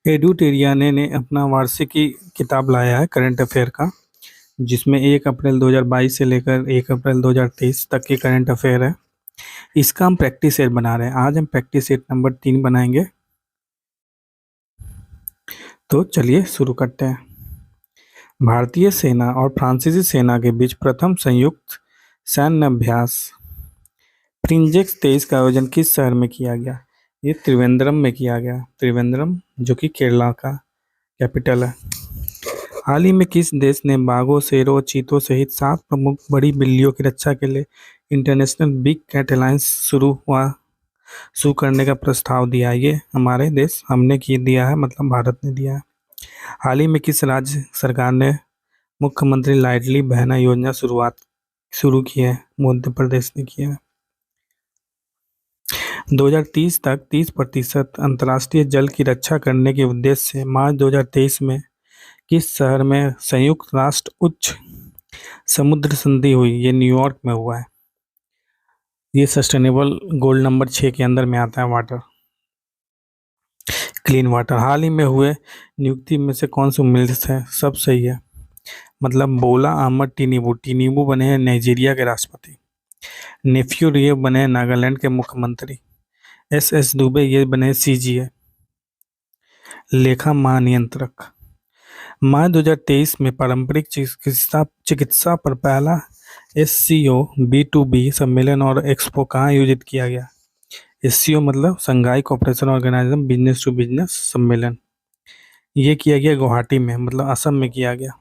एडुटेरिया ने अपना वार्षिकी किताब लाया है करंट अफेयर का, जिसमें 1 अप्रैल 2022 से लेकर 1 अप्रैल 2023 तक की करंट अफेयर है। इसका हम प्रैक्टिस सेट बना रहे हैं। आज हम प्रैक्टिस सेट नंबर 3 बनाएंगे। तो चलिए शुरू करते हैं। भारतीय सेना और फ्रांसीसी सेना के बीच प्रथम संयुक्त सैन्य अभ्यास प्रिंजेक्स 23 का आयोजन किस शहर में किया गया? ये त्रिवेंद्रम में किया गया। त्रिवेंद्रम जो कि केरला का कैपिटल है। हाल ही में किस देश ने बाघों, शेरों, चीतों सहित 7 प्रमुख बड़ी बिल्लियों की रक्षा के लिए इंटरनेशनल बिग कैट अलायंस शुरू करने का प्रस्ताव दिया? ये हमारे देश हमने दिया है, मतलब भारत ने दिया है। हाल ही में किस राज्य सरकार ने मुख्यमंत्री लाडली बहना योजना शुरू की है? मध्य प्रदेश ने किया है। 2030 तक 30% अंतर्राष्ट्रीय जल की रक्षा करने के उद्देश्य से मार्च 2023 में किस शहर में संयुक्त राष्ट्र उच्च समुद्र संधि हुई? ये न्यूयॉर्क में हुआ है। ये सस्टेनेबल गोल नंबर 6 के अंदर में आता है, वाटर, क्लीन वाटर। हाल ही में हुए नियुक्ति में से कौन सा मिल्स है? सब सही है, मतलब बोला अहमद टिनिबू बने हैं नाइजीरिया के राष्ट्रपति। नेफ्यू रियो बने हैं नागालैंड के मुख्यमंत्री। एस दुबे ये बने CGA लेखा महानियंत्रक। मार्च 2023 में पारंपरिक चिकित्सा पर पहला SCO B2B सम्मेलन और एक्सपो कहाँ आयोजित किया गया? SCO मतलब Shanghai cooperation organisation business to business सम्मेलन। ये किया गया गुवाहाटी में, मतलब असम में किया गया।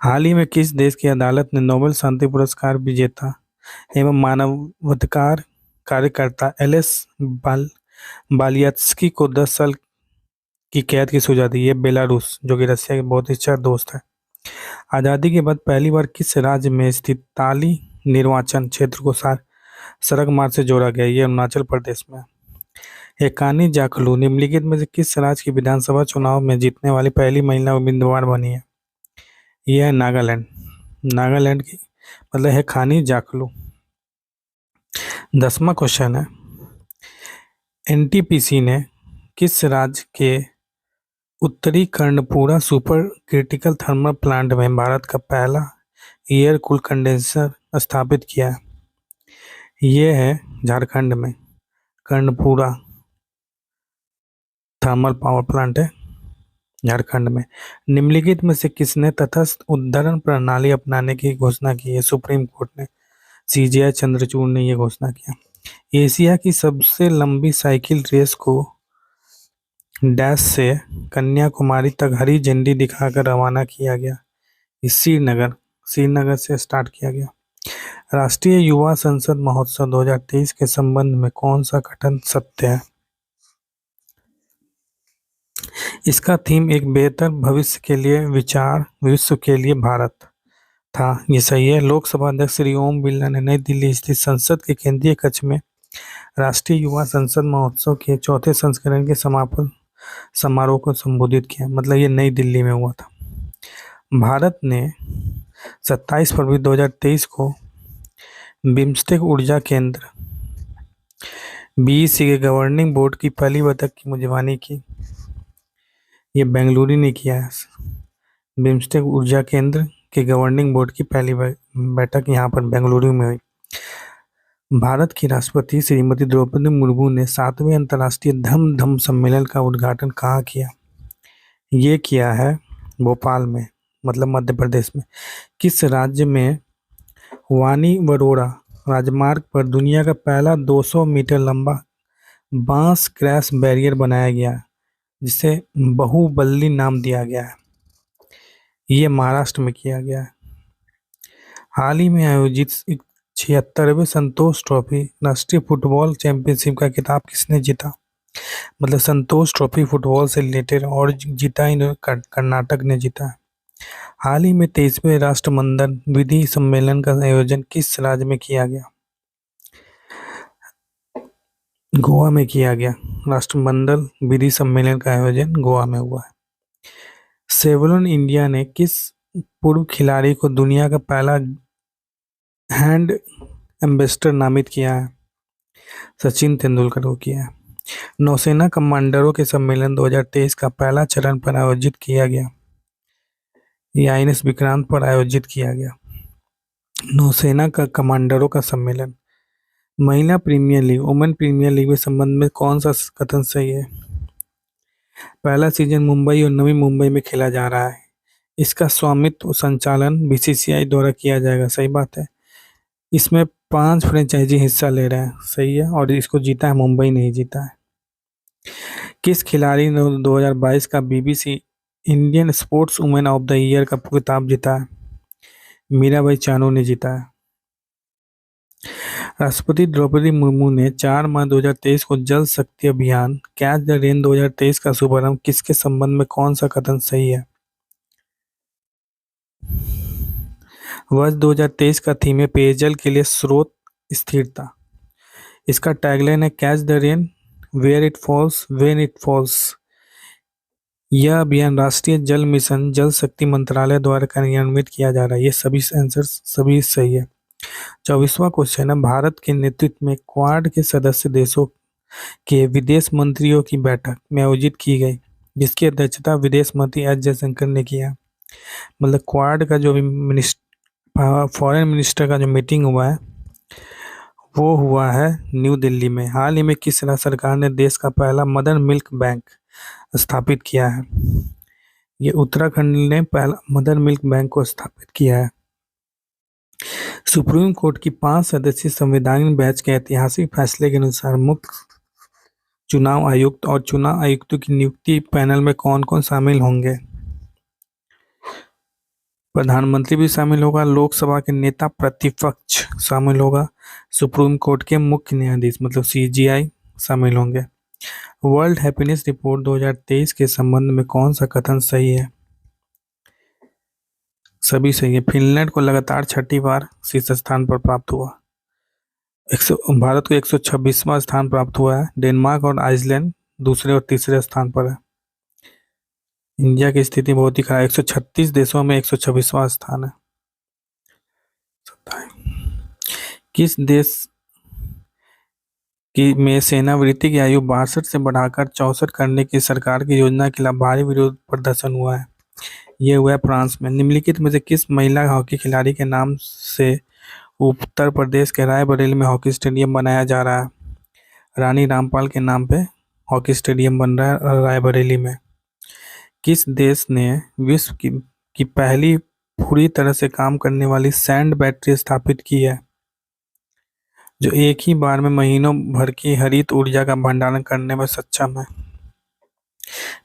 हाल ही में किस देश की अदालत ने नोबेल शांति पुरस्कार विजेता एवं मानवाधिकार कार्यकर्ता बालियात्स्की को 10 साल की कैद की सजा दी? है बेलारूस, जो कि रशिया के बहुत ही अच्छा दोस्त है। आज़ादी के बाद पहली बार किस राज्य में स्थित ताली निर्वाचन क्षेत्र को सड़क मार्ग से जोड़ा गया? ये अरुणाचल प्रदेश में। हेकानी जाखलू निम्नलिखित में से किस राज्य की विधानसभा चुनाव में जीतने वाली पहली महिला उम्मीदवार बनी है? ये है नागालैंड। नागालैंड की मतलब है खानी जाखलू। 10वां क्वेश्चन है, NTPC ने किस राज्य के उत्तरी Karanpura super critical thermal plant में भारत का पहला एयर कूल कंडेंसर स्थापित किया है? ये है झारखंड में, कर्णपुरा थर्मल पावर प्लांट है झारखंड में। निम्नलिखित में से किसने तटस्थ उद्धरण प्रणाली अपनाने की घोषणा की है? सुप्रीम कोर्ट ने। CGI चंद्रचूड़ ने यह घोषणा किया। एशिया की सबसे लंबी साइकिल रेस को डैश से कन्याकुमारी तक हरी झंडी दिखाकर रवाना किया गया। इस श्रीनगर से स्टार्ट किया गया। राष्ट्रीय युवा संसद महोत्सव 2023 के संबंध में कौन सा कथन सत्य है? इसका थीम एक बेहतर भविष्य के लिए विचार, विश्व के लिए भारत था। ये सही है। लोकसभा अध्यक्ष श्री ओम बिरला ने नई दिल्ली स्थित संसद के केंद्रीय कक्ष में राष्ट्रीय युवा संसद महोत्सव के 4थे संस्करण के समापन समारोह को संबोधित किया, मतलब ये नई दिल्ली में हुआ था। भारत ने 27 फरवरी 2023 को बिम्स्टेक ऊर्जा केंद्र BEC के गवर्निंग बोर्ड की पहली बैठक की मेजबानी की। ये बेंगलुरु ने किया है। बिम्स्टेक ऊर्जा केंद्र के गवर्निंग बोर्ड की पहली बैठक यहाँ पर बेंगलुरु में हुई। भारत की राष्ट्रपति श्रीमती द्रौपदी मुर्मू ने 7वें अंतर्राष्ट्रीय धम्म सम्मेलन का उद्घाटन कहाँ किया? ये किया है भोपाल में, मतलब मध्य प्रदेश में। किस राज्य में वानी वरोड़ा राजमार्ग पर दुनिया का पहला 200 मीटर लंबा बांस क्रैश बैरियर बनाया गया, जिसे बाहुबली नाम दिया गया है? ये महाराष्ट्र में किया गया है। हाल ही में आयोजित 76वें संतोष ट्रॉफी राष्ट्रीय फुटबॉल चैंपियनशिप का खिताब किसने जीता? मतलब संतोष ट्रॉफी फुटबॉल से रिलेटेड, और जीता कर्नाटक ने जीता है। हाल ही में 23वें राष्ट्रमंडल विधि सम्मेलन का आयोजन किस राज्य में किया गया? गोवा में किया गया। राष्ट्रमंडल विधि सम्मेलन का आयोजन गोवा में हुआ है। सेवलॉन इंडिया ने किस पूर्व खिलाड़ी को दुनिया का पहला हैंड एम्बेसडर नामित किया है? सचिन तेंदुलकर को किया है। नौसेना कमांडरों के सम्मेलन 2023 का पहला चरण पर आयोजित किया गया। ये आईएनएस विक्रांत पर आयोजित किया गया। नौसेना का कमांडरों का सम्मेलन। महिला premier league, women premier league के संबंध में कौन सा कथन सही है? पहला सीजन मुंबई और नवी मुंबई में खेला जा रहा है। इसका स्वामित्व संचालन बीसीसीआई द्वारा किया जाएगा। सही बात है। इसमें 5 फ्रेंचाइजी हिस्सा ले रहे हैं। सही है। और इसको जीता है मुंबई, नहीं जीता है। किस खिलाड़ी ने 2022 का BBC Indian sports women of the year का खिताब जीता है? मीराबाई चानू ने जीता है। राष्ट्रपति द्रौपदी मुर्मू ने 4 मार्च 2023 को जल शक्ति अभियान कैच द रेन 2023 का शुभारंभ किसके संबंध में कौन सा कथन सही है? वर्ष 2023 का थीम है पेयजल के लिए स्रोत स्थिरता। इसका टैगलाइन है catch the rain where it falls when it falls. यह अभियान राष्ट्रीय जल मिशन जल शक्ति मंत्रालय द्वारा कार्यान्वित किया जा रहा है। ये सभी आंसर सभी सही है। 24वां क्वेश्चन है भारत के नेतृत्व में क्वाड के सदस्य देशों के विदेश मंत्रियों की बैठक में आयोजित की गई, जिसकी अध्यक्षता विदेश मंत्री एस जयशंकर ने किया। मतलब क्वाड का जो भी फॉरेन मिनिस्टर का जो मीटिंग हुआ है वो हुआ है न्यू दिल्ली में। हाल ही में किस राज्य सरकार ने देश का पहला मदर मिल्क बैंक स्थापित किया है? ये उत्तराखंड ने पहला मदर मिल्क बैंक को स्थापित किया है। सुप्रीम कोर्ट की 5 सदस्यीय संवैधानिक बेंच के ऐतिहासिक फैसले के अनुसार मुख्य चुनाव आयुक्त और चुनाव आयुक्तों की नियुक्ति पैनल में कौन कौन शामिल होंगे? प्रधानमंत्री भी शामिल होगा, लोकसभा के नेता प्रतिपक्ष शामिल होगा, सुप्रीम कोर्ट के मुख्य न्यायाधीश मतलब सीजीआई शामिल होंगे। वर्ल्ड हैप्पीनेस रिपोर्ट 2023 के संबंध में कौन सा कथन सही है? सभी सही है। फिनलैंड को लगातार 6ठी बार शीर्ष स्थान पर प्राप्त हुआ। भारत को 126वां स्थान प्राप्त हुआ है। डेनमार्क और आइसलैंड दूसरे और तीसरे स्थान पर है। इंडिया की स्थिति बहुत ही खराब, 136 देशों में 126वां स्थान है। किस देश की में सेनावृत्ति की आयु 62 से बढ़ाकर 64 करने की सरकार की योजना के खिलाफ भारी विरोध प्रदर्शन हुआ है? ये हुआ है फ्रांस में। निम्नलिखित में से किस महिला हॉकी खिलाड़ी के नाम से उत्तर प्रदेश के रायबरेली में हॉकी स्टेडियम बनाया जा रहा है? रानी रामपाल के नाम पे हॉकी स्टेडियम बन रहा है रायबरेली में। किस देश ने विश्व की पहली पूरी तरह से काम करने वाली सैंड बैटरी स्थापित की है, जो एक ही बार में महीनों भर की हरित ऊर्जा का भंडारण करने में सक्षम है?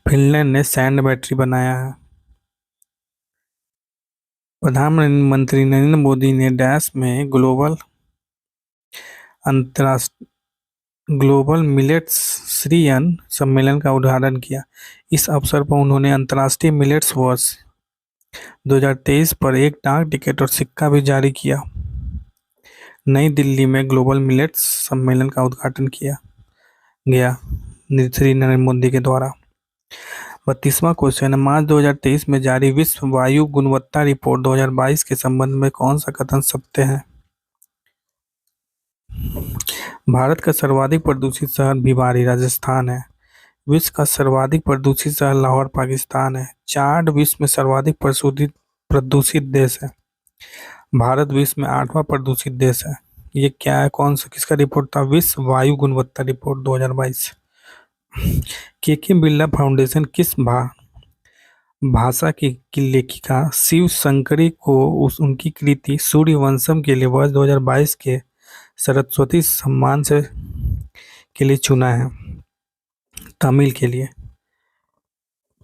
फिनलैंड ने सैंड बैटरी बनाया है। प्रधानमंत्री नरेंद्र मोदी ने डैश में ग्लोबल मिलेट्स श्रीयन सम्मेलन का उद्घाटन किया। इस अवसर पर उन्होंने अंतर्राष्ट्रीय मिलेट्स वर्ष 2023 पर एक डाक टिकट और सिक्का भी जारी किया। नई दिल्ली में ग्लोबल मिलेट्स सम्मेलन का उद्घाटन किया गया श्री नरेंद्र मोदी के द्वारा। 32वां क्वेश्चन है मार्च 2023 में जारी विश्व वायु गुणवत्ता रिपोर्ट 2022 के संबंध में कौन सा कथन सत्य है? भारत का सर्वाधिक प्रदूषित शहर भिवाड़ी राजस्थान है। विश्व का सर्वाधिक प्रदूषित शहर लाहौर पाकिस्तान है। चार्ट विश्व में सर्वाधिक प्रदूषित देश है। भारत विश्व में 8वां प्रदूषित देश है। ये क्या है, कौन सा किसका रिपोर्ट था? विश्व वायु गुणवत्ता रिपोर्ट 2022। के बिरला फाउंडेशन किस भाषा की लेखिका शिव शंकरी को उनकी कृति सूर्यवंशम के लिए वर्ष 2022 के सरस्वती सम्मान से के लिए चुना है? तमिल के लिए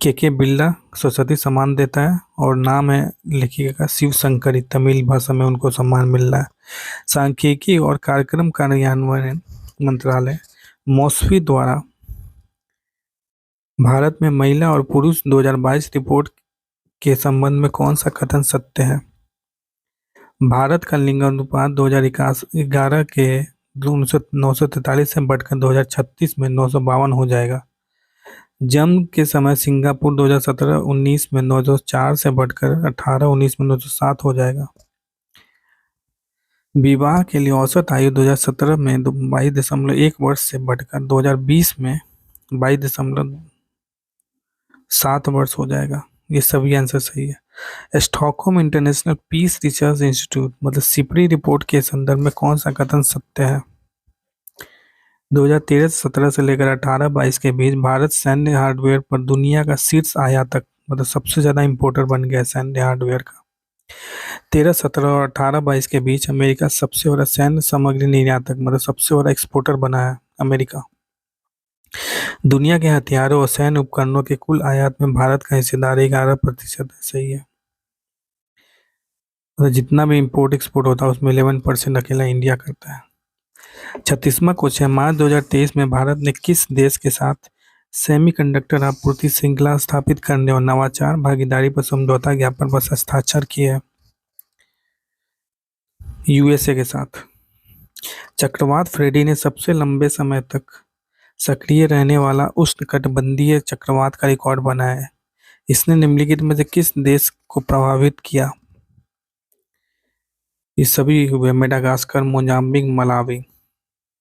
के बिरला सरस्वती सम्मान देता है और नाम है लेखिका का शिव शंकरी। तमिल भाषा में उनको सम्मान मिल रहा है। सांख्यिकी और कार्यक्रम कार्यान्वयन मंत्रालय मौसफी द्वारा भारत में महिला और पुरुष 2022 रिपोर्ट के संबंध में कौन सा कथन सत्य है? भारत का लिंगानुपात 2011 के 943 से बढ़कर 2036 में 952 हो जाएगा। जन्म के समय सिंगापुर 2017-19 में 904 से बढ़कर 18-19 में 907 हो जाएगा। विवाह के लिए औसत आयु 2017 में 22.1 वर्ष से बढ़कर 2020 में 22.7 वर्ष हो जाएगा। ये सभी आंसर सही है। Stockholm International Peace Research Institute मतलब सिपरी रिपोर्ट के संदर्भ में कौन सा कथन सत्य है? 2013-17 से लेकर 18-22 के बीच भारत सैन्य हार्डवेयर पर दुनिया का शीर्ष आयातक मतलब सबसे ज्यादा इंपोर्टर बन गया है सैन्य हार्डवेयर का। 13-17 और 18-22 के बीच अमेरिका सबसे बड़ा सैन्य सामग्री निर्यातक मतलब सबसे बड़ा एक्सपोर्टर बना है अमेरिका। दुनिया के हथियारों और सैन्य उपकरणों के कुल आयात में भारत का हिस्सेदार 11% है। सही है। मतलब जितना भी इंपोर्ट एक्सपोर्ट होता है उसमें 11% अकेला इंडिया करता है। 36वां क्वेश्चन है, मार्च 2023 में भारत ने किस देश के साथ सेमीकंडक्टर आपूर्ति श्रृंखला स्थापित करने और नवाचार भागीदारी पर समझौता ज्ञापन पर हस्ताक्षर किए हैं? यूएसए के साथ। चक्रवात फ्रेडी ने सबसे लंबे समय तक सक्रिय रहने वाला उष्णकटिबंधीय चक्रवात का रिकॉर्ड बनाया है। इसने निम्नलिखित में से किस देश को प्रभावित किया? ये सभी हुए मेडागास्कर, मोजाम्बिक, मलावी,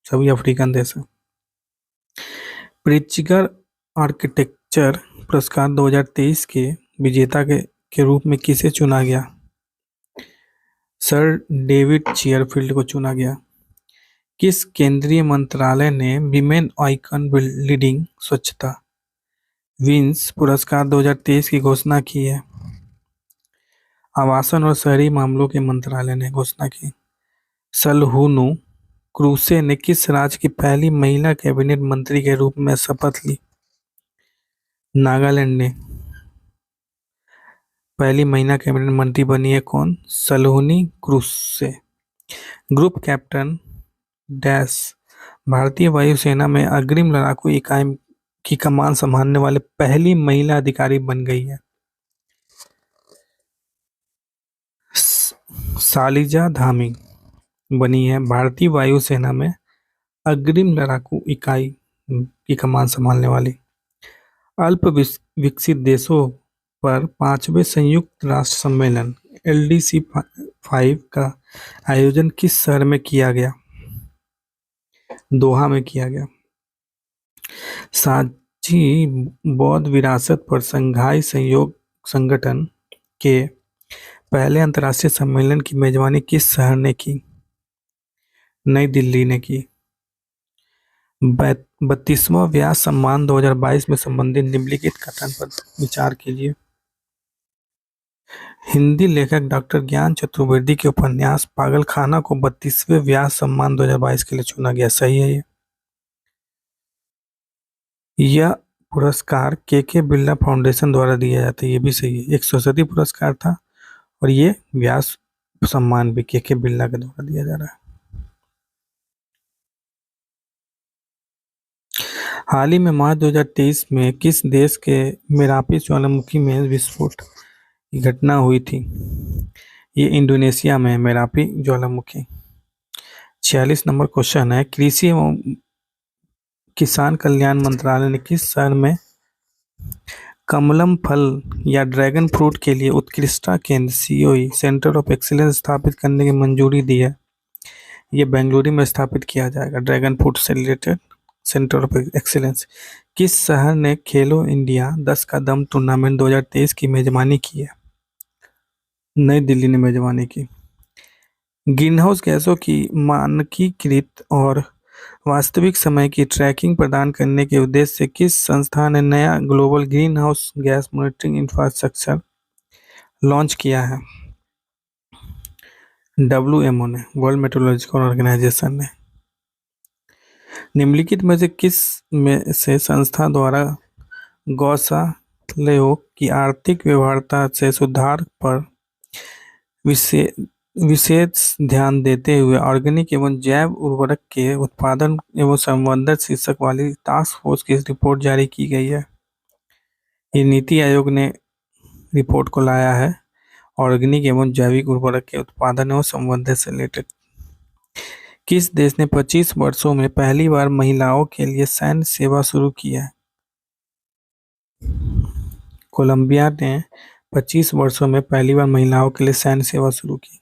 सभी अफ्रीकन देश हैं। प्रिट्जकर आर्किटेक्चर पुरस्कार 2023 के विजेता के रूप में किसे चुना गया? सर डेविड चियरफील्ड को चुना गया। किस केंद्रीय मंत्रालय ने विमेन आइकन लीडिंग स्वच्छता विंस पुरस्कार 2023 की घोषणा की है? आवासन और शहरी मामलों के मंत्रालय ने घोषणा की। सलहूनु क्रूसे ने किस राज्य की पहली महिला कैबिनेट मंत्री के रूप में शपथ ली? नागालैंड ने पहली महिला कैबिनेट मंत्री बनी है कौन? सलहूनी क्रूसे। ग्रुप कैप्टन डैश भारतीय वायुसेना में अग्रिम लड़ाकू इकाई की कमान संभालने वाले पहली महिला अधिकारी बन गई है। शालिजा धामी बनी है भारतीय वायुसेना में अग्रिम लड़ाकू इकाई की कमान संभालने वाली। अल्प विकसित देशों पर 5वें संयुक्त राष्ट्र सम्मेलन LDC 5 का आयोजन किस शहर में किया गया? दोहा में किया गया। साझी बौद्ध विरासत पर शंघाई सहयोग संगठन के पहले अंतर्राष्ट्रीय सम्मेलन की मेजबानी किस शहर ने की? नई दिल्ली ने की। 32वां व्यास सम्मान 2022 में संबंधित निम्नलिखित कथन पर विचार कीजिए। हिंदी लेखक डॉक्टर ज्ञान चतुर्वेदी के उपन्यास पागलखाना को 32वें व्यास सम्मान 2022 के लिए चुना गया। सही है ये। यह पुरस्कार के बिरला फाउंडेशन द्वारा दिया जाता है। ये भी सही है। एक सरस्वती पुरस्कार था और ये व्यास सम्मान भी के बिरला के द्वारा दिया जा रहा है। हाल ही में मार्च 2023 में किस देश के मेरापी ज्वालामुखी में विस्फोट की घटना हुई थी? ये इंडोनेशिया में मेरापी ज्वालामुखी। 46 नंबर क्वेश्चन है, कृषि एवं किसान कल्याण मंत्रालय ने किस शहर में कमलम फल या ड्रैगन फ्रूट के लिए उत्कृष्टता केंद्र COE सेंटर ऑफ एक्सीलेंस स्थापित करने की मंजूरी दी है? ये बेंगलुरु में स्थापित किया जाएगा ड्रैगन फ्रूट से रिलेटेड सेंटर ऑफ एक्सीलेंस। किस शहर ने खेलो इंडिया 10 का दम टूर्नामेंट 2023 की मेजबानी की है? नई दिल्ली ने मेजबानी की। ग्रीनहाउस गैसों की मानकीकृत और वास्तविक समय की ट्रैकिंग प्रदान करने के उद्देश्य से किस संस्था ने नया global green house gas monitoring infrastructure launch किया है? WMO ने, वर्ल्ड मेट्रोलॉजिकल ऑर्गेनाइजेशन ने। निम्नलिखित में से किस में से संस्था द्वारा गौशालाओं की आर्थिक व्यवहार्यता से सुधार पर विशेष ध्यान देते हुए ऑर्गेनिक एवं जैव उर्वरक के उत्पादन एवं संवर्धन शीर्षक वाली टास्क फोर्स की रिपोर्ट जारी की गई है? ये नीति आयोग ने रिपोर्ट को लाया है ऑर्गेनिक एवं जैविक उर्वरक के उत्पादन एवं संवर्धन से रिलेटेड। किस देश ने 25 वर्षों में पहली बार महिलाओं के लिए सैन्य सेवा शुरू की है? कोलंबिया ने 25 वर्षों में पहली बार महिलाओं के लिए सैन्य सेवा शुरू की।